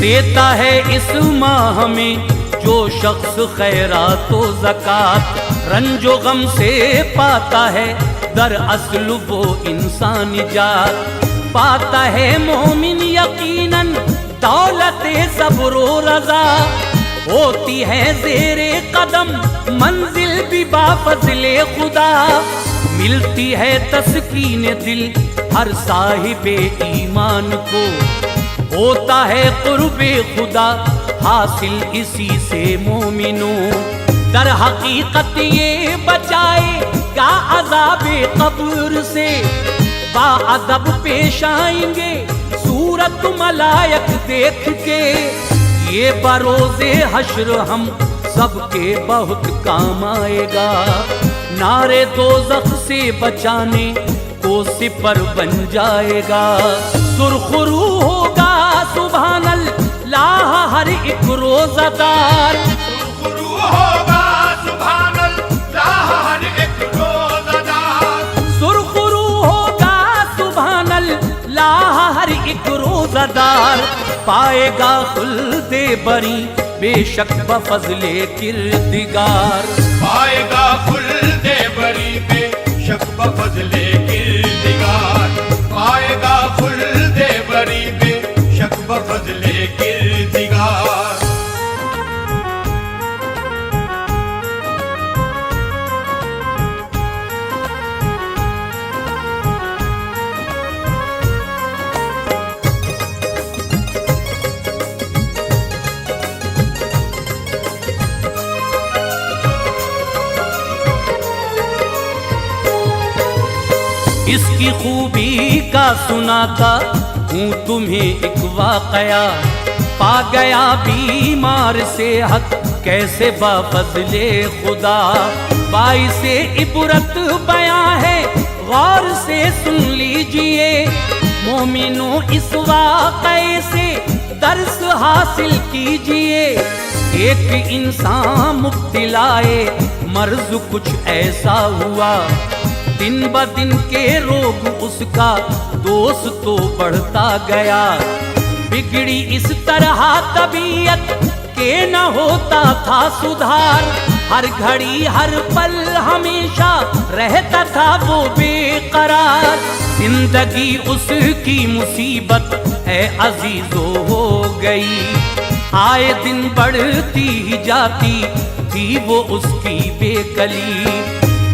دیتا ہے اس ماہ میں جو شخص خیرات و زکات، رنج و غم سے پاتا ہے در اصل وہ انسان نجات، پاتا ہے مومن یقیناً دولت صبر و رضا، ہوتی ہے زیر قدم منزل بھی بافضل خدا، ملتی ہے تسکین دل ہر صاحب ایمان کو، ہوتا ہے قرب خدا حاصل اسی سے مومنوں، در حقیقت یہ بچائے گا عذاب قبر سے، باادب پیش آئیں گے صورت ملائک دیکھ کے، یہ بروز حشر ہم سب کے بہت کام آئے گا، نارے دوزخ سے بچانے کو سپر بن جائے گا، سرخرو ہوگا سبحان اللہ ہر ایک روزہ دار، سرخرو ہوگا سبحان اللہ ہر ایک روزہ دار، سرخرو ہوگا سبحان اللہ ہر ایک روزہ دار، پائے گا خلد بری بے شک بفضل کردگار، پائے گا خلد بری بے شک بفضل کردگار، پائے گا خلد بری بے شک بفضل کردگار۔ اس کی خوبی کا سناتا ہوں تمہیں ایک واقعہ، پا گیا بیمار صحت کیسے بافضل خدا، باعث عبرت بیان ہے غور سے سن لیجئے، مومنوں اس واقعے سے درس حاصل کیجئے، ایک انسان مبتلائے مرض کچھ ایسا ہوا، دن بدن کے روگ اس کا دوست تو بڑھتا گیا، بگڑی اس طرح طبیعت کہ نہ ہوتا تھا سدھار، ہر گھڑی ہر پل ہمیشہ رہتا تھا وہ بے قرار، زندگی اس کی مصیبت ہے عزیزو ہو گئی، آئے دن بڑھتی ہی جاتی تھی وہ اس کی بے کلی،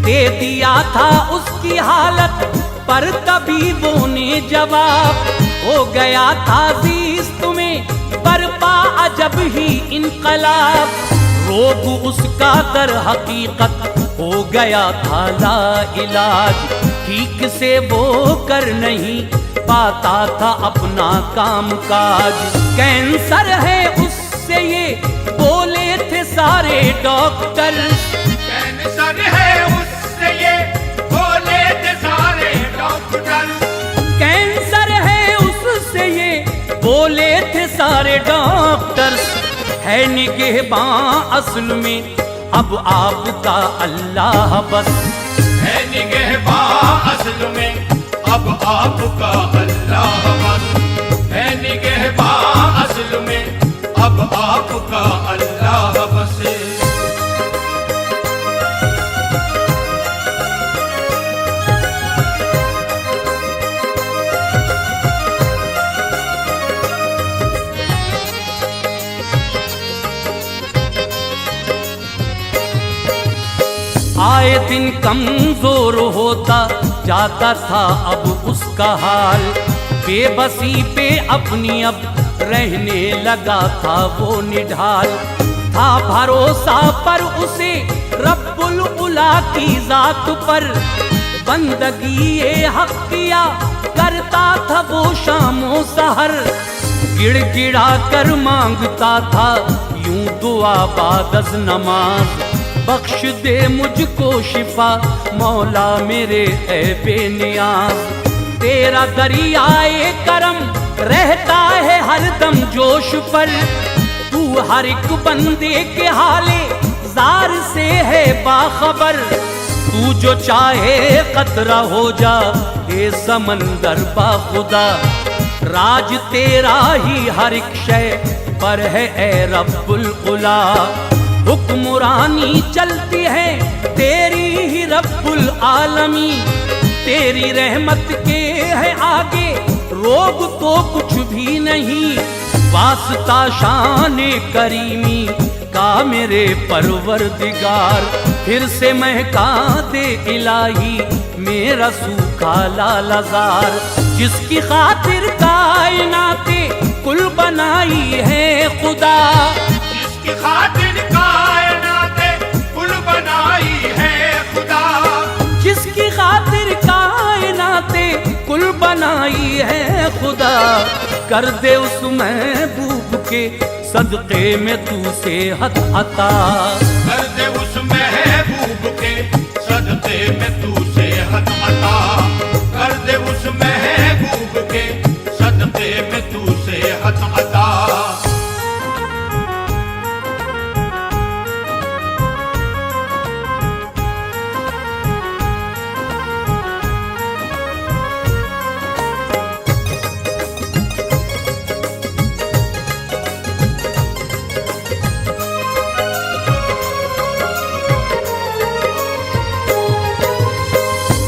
دے دیا تھا اس کی حالت پر طبیبوں نے جواب، ہو گیا تھا زیست میں برپا عجب ہی انقلاب، روگ اس کا در حقیقت ہو گیا تھا لا علاج، ٹھیک سے وہ کر نہیں پاتا تھا اپنا کام کاج، کینسر ہے اس سے یہ بولے تھے سارے ڈاکٹر، کینسر ہے اس سے یہ بولے تھے سارے ڈاکٹر، کینسر ہے اس سے یہ بولے تھے سارے ڈاکٹر، ہے نگہباں اصل میں اب آپ کا اللہ بس، ہے نگہباں اصل میں اب آپ کا اللہ بس، ہے نگہباں اصل میں اب آپ کا اللہ بس۔ آئے دن کمزور ہوتا جاتا تھا اب اس کا حال، بے بسی پہ اپنی اب رہنے لگا تھا وہ نڈھال، تھا بھروسہ پر اسے رب العلا کی ذات پر، بندگی حق کیا کرتا تھا وہ شام و سحر، گڑ گڑا کر مانگتا تھا یوں دعا بعد از نماز، بخش دے مجھ کو شفا مولا میرے اے بے نیاز، تیرا دریائے کرم رہتا ہے ہر دم جوش پر، تو ہر ایک بندے کے حالے زار سے ہے باخبر، تو جو چاہے قطرہ ہو جا اے سمندر با خدا، راج تیرا ہی ہر ایک شے پر ہے اے رب العلا، حکمرانی چلتی ہے تیری ہی رب العالمین، تیری رحمت کے ہے آگے روگ تو کچھ بھی نہیں، واسطہ شان کریمی کا میرے پروردگار، پھر سے مہکا دے الہی میرا سوکھا لالزار، جس کی خاطر کائنات کل بنائی ہے خدا، جس کی خاطر کائنات کل بنائی ہے خدا، جس کی خاطر کائنات کل بنائی ہے خدا، کر دے اس محبوب کے صدقے میں تو صحت عطا، کر دے اس محبوب کے صدقے میں تو صحت عطا، کر دے اس محبوب کے صدقے میں تو صحت عطا۔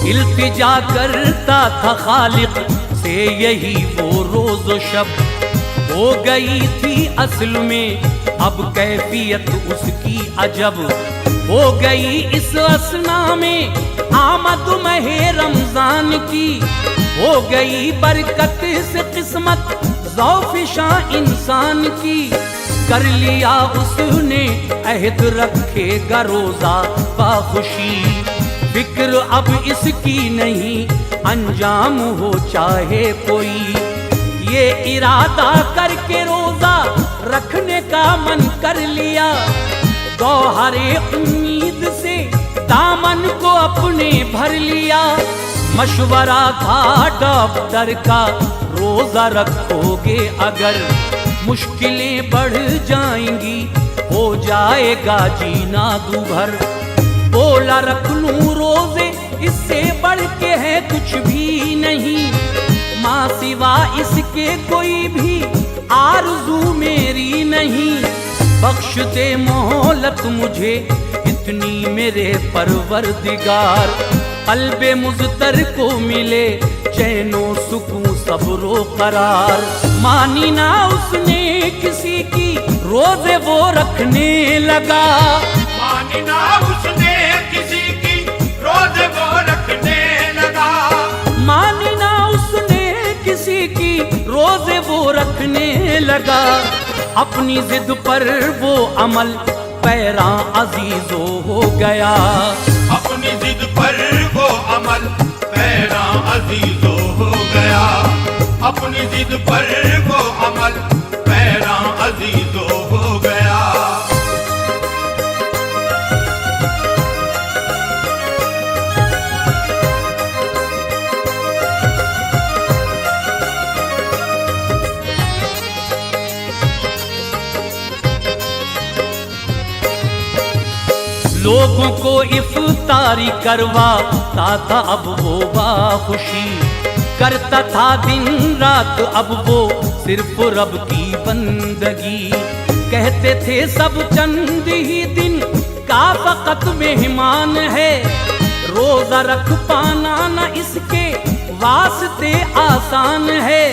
التجا کرتا تھا خالق سے یہی وہ روز و شب، ہو گئی تھی اصل میں اب کیفیت اس کی عجب، ہو گئی اس اسنا میں آمد ماہ رمضان کی، ہو گئی برکت سے قسمت ذوفشاں انسان کی، کر لیا اس نے عہد رکھے گا روزہ باخوشی، فکر اب اس کی نہیں انجام ہو چاہے کوئی، یہ ارادہ کر کے روزہ رکھنے کا من کر لیا، گوہر امید سے دامن کو اپنے بھر لیا، مشورہ تھا ڈاکٹر کا روزہ رکھو گے اگر مشکلیں بڑھ جائیں گی ہو جائے گا جینا دوبھر، بولا رکھ لوں روزے اس سے بڑھ کے ہے کچھ بھی نہیں، ماں سوا اس کے کوئی بھی آرزو میری نہیں، بخش دے مہلت مجھے اتنی میرے پروردگار، قلب مضطر کو ملے چین و سکون صبر و قرار، مانی نہ اس نے کسی کی روزے وہ رکھنے لگا، مانی نہ اس نے کسی کی روزے وہ رکھنے لگا، مانی نہ اس نے کسی کی روزے وہ رکھنے لگا، اپنی ضد پر وہ عمل پیراں عزیزو ہو گیا، اپنی ضد پر وہ عمل پیراں عزیزو ہو گیا، اپنی ضد پر وہ عمل پیراں عزیزو ہو گیا۔ لوگوں کو افطاری کرواتا تھا اب وہ باخوشی، کرتا تھا دن رات اب وہ صرف رب کی بندگی، کہتے تھے سب چند ہی دن کا فقط مہمان ہے، روزہ رکھ پانا نہ اس کے واسطے آسان ہے،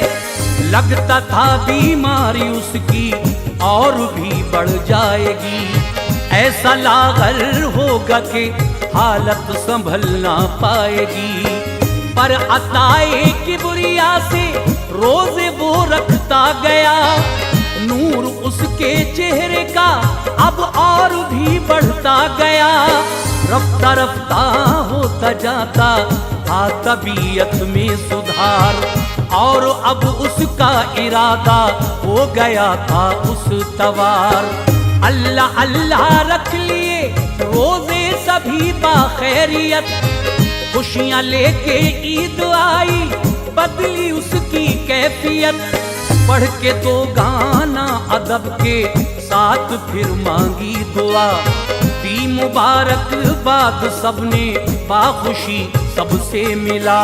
لگتا تھا بیماری اس کی اور بھی بڑھ جائے گی، ایسا لاغر ہوگا کہ حالت سنبھل نہ پائے گی، پر عطائے کبریا سے روزے وہ رکھتا گیا، نور اس کے چہرے کا اب اور بھی بڑھتا گیا، رفتہ رفتہ ہوتا جاتا تھا طبیعت میں سدھار، اور اب اس کا ارادہ ہو گیا تھا استوار، اللہ اللہ رکھ لیے روزے سبھی باخیریت، خوشیاں لے کے عید آئی بدلی اس کی کیفیت، پڑھ کے تو گانا ادب کے ساتھ پھر مانگی دعا، دی مبارک باد سب نے باخوشی سب سے ملا،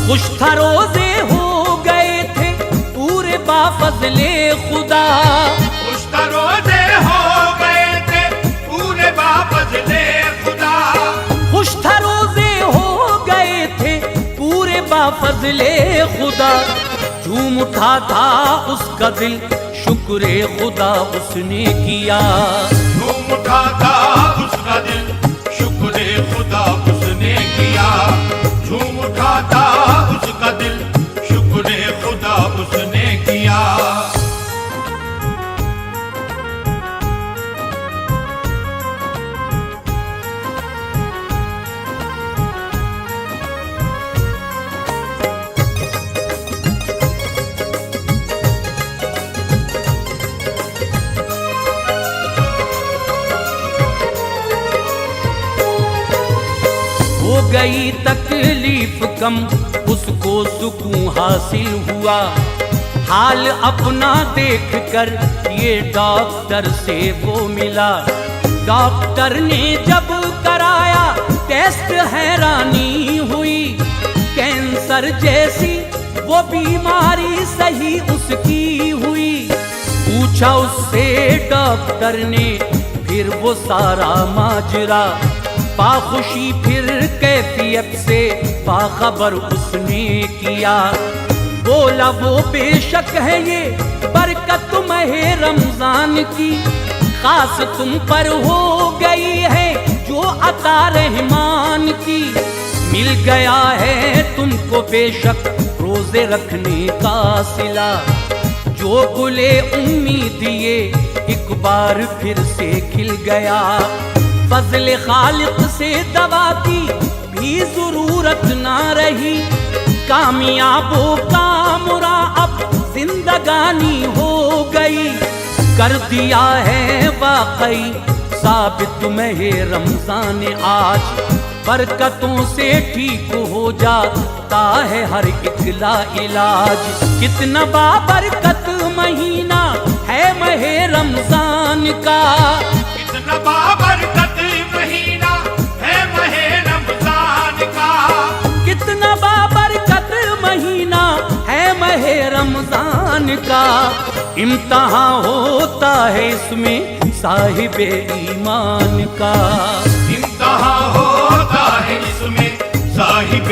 خوش تھا روزے ہو گئے تھے فضل خدا، خوشتر روزے ہو گئے تھے پورے با فضل خدا، خوش تھا روزے ہو گئے تھے پورے با فضل خدا، جھوم اٹھا تھا اس کا دل شکر خدا اس نے کیا، جھوم اٹھا تھا اس کا دل شکر خدا اس نے کیا، جھوم اٹھا تھا اس کا دل شکر خدا اس نے کیا۔ ہو گئی تکلیف کم اس کو سکون حاصل ہوا، حال اپنا دیکھ کر یہ ڈاکٹر سے وہ ملا، ڈاکٹر نے جب کرایا ٹیسٹ حیرانی ہوئی، کینسر جیسی وہ بیماری صحیح اس کی ہوئی، پوچھا اس سے ڈاکٹر نے پھر وہ سارا ماجرا، باخوشی پھر کیفیت سے باخبر اس نے کیا، بولا وہ بے شک ہے یہ برکت ماہ رمضان کی، خاص تم پر ہو گئی ہے جو عطا رحمان کی، مل گیا ہے تم کو بے شک روزے رکھنے کا صلہ، جو گلے امید یہ ایک بار پھر سے کھل گیا، فضل خالق سے دوا کی بھی ضرورت نہ رہی، کامیاب و کامرا اب زندگانی ہو گئی، کر دیا ہے واقعی ثابت ماہ رمضان آج، برکتوں سے ٹھیک ہو جاتا ہے ہر ایک لا علاج، کتنا بابرکت مہینہ ہے ماہ رمضان کا، کتنا بابرکت مہینہ ہے ماہ رمضان کا، کتنا بابرکت مہینہ ہے ماہ رمضان کا، امتحان ہوتا ہے اس میں صاحب ایمان کا، امتحان ہوتا ہے اس میں صاحب